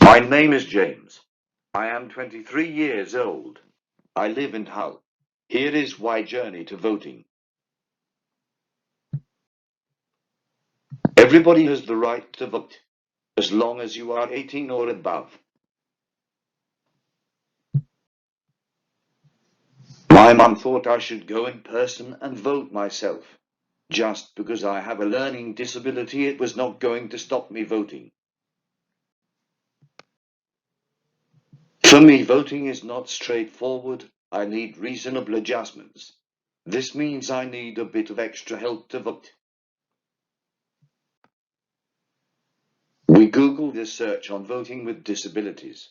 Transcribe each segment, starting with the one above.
My name is James. I am 23 years old. I live in Hull. Here is my journey to voting. Everybody has the right to vote, as long as you are 18 or above. My mum thought I should go in person and vote myself. Just because I have a learning disability, it was not going to stop me voting. For me, voting is not straightforward. I need reasonable adjustments. This means I need a bit of extra help to vote. We Googled a search on voting with disabilities.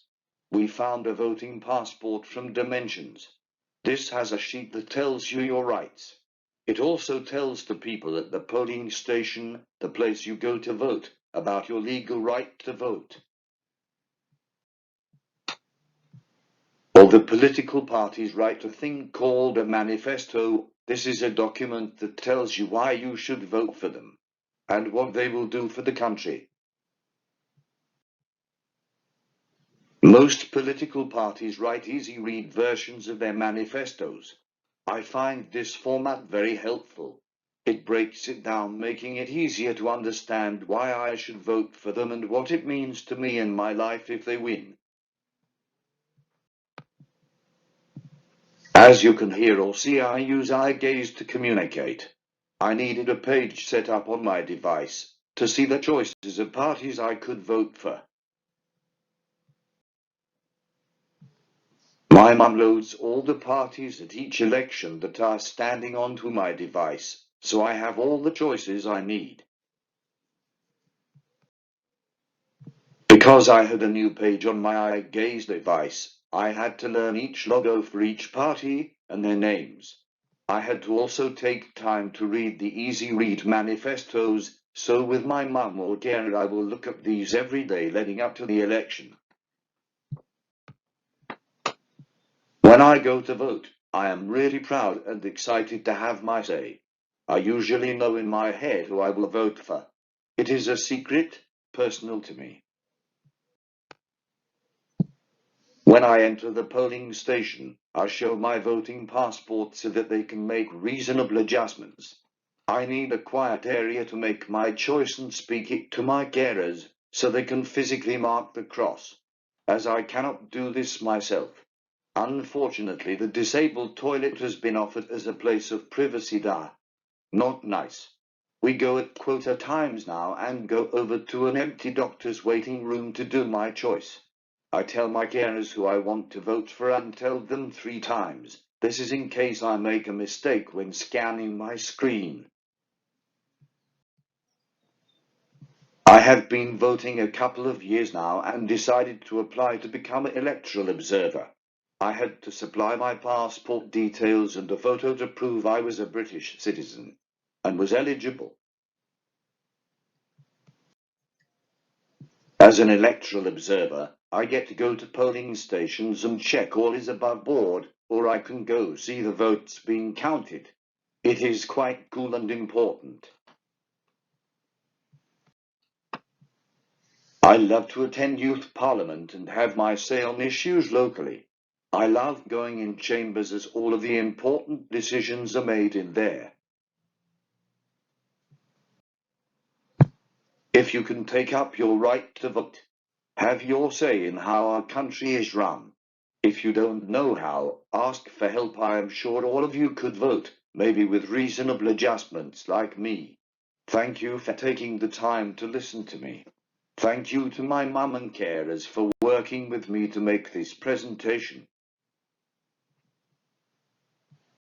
We found a voting passport from Dimensions. This has a sheet that tells you your rights. It also tells the people at the polling station, the place you go to vote, about your legal right to vote. Or the political parties write a thing called a manifesto. This is a document that tells you why you should vote for them and what they will do for the country. Most political parties write easy-read versions of their manifestos. I find this format very helpful. It breaks it down, making it easier to understand why I should vote for them and what it means to me in my life if they win. As you can hear or see, I use eye gaze to communicate. I needed a page set up on my device to see the choices of parties I could vote for. My mum loads all the parties at each election that are standing onto my device, so I have all the choices I need. Because I had a new page on my eye gaze device, I had to learn each logo for each party and their names. I had to also take time to read the easy-read manifestos, so with my mum or dad I will look at these every day leading up to the election. When I go to vote, I am really proud and excited to have my say. I usually know in my head who I will vote for. It is a secret, personal to me. When I enter the polling station, I show my voting passport so that they can make reasonable adjustments. I need a quiet area to make my choice and speak it to my carers so they can physically mark the cross, as I cannot do this myself. Unfortunately, the disabled toilet has been offered as a place of privacy. Not nice. We go at quota times now and go over to an empty doctor's waiting room to do my choice. I tell my carers who I want to vote for and tell them 3 times. This is in case I make a mistake when scanning my screen. I have been voting a couple of years now and decided to apply to become an electoral observer. I had to supply my passport details and a photo to prove I was a British citizen and was eligible. As an electoral observer, I get to go to polling stations and check all is above board, or I can go see the votes being counted. It is quite cool and important. I love to attend youth parliament and have my say on issues locally. I love going in chambers as all of the important decisions are made in there. If you can take up your right to vote, have your say in how our country is run. If you don't know how, ask for help. I am sure all of you could vote, maybe with reasonable adjustments like me. Thank you for taking the time to listen to me. Thank you to my mum and carers for working with me to make this presentation.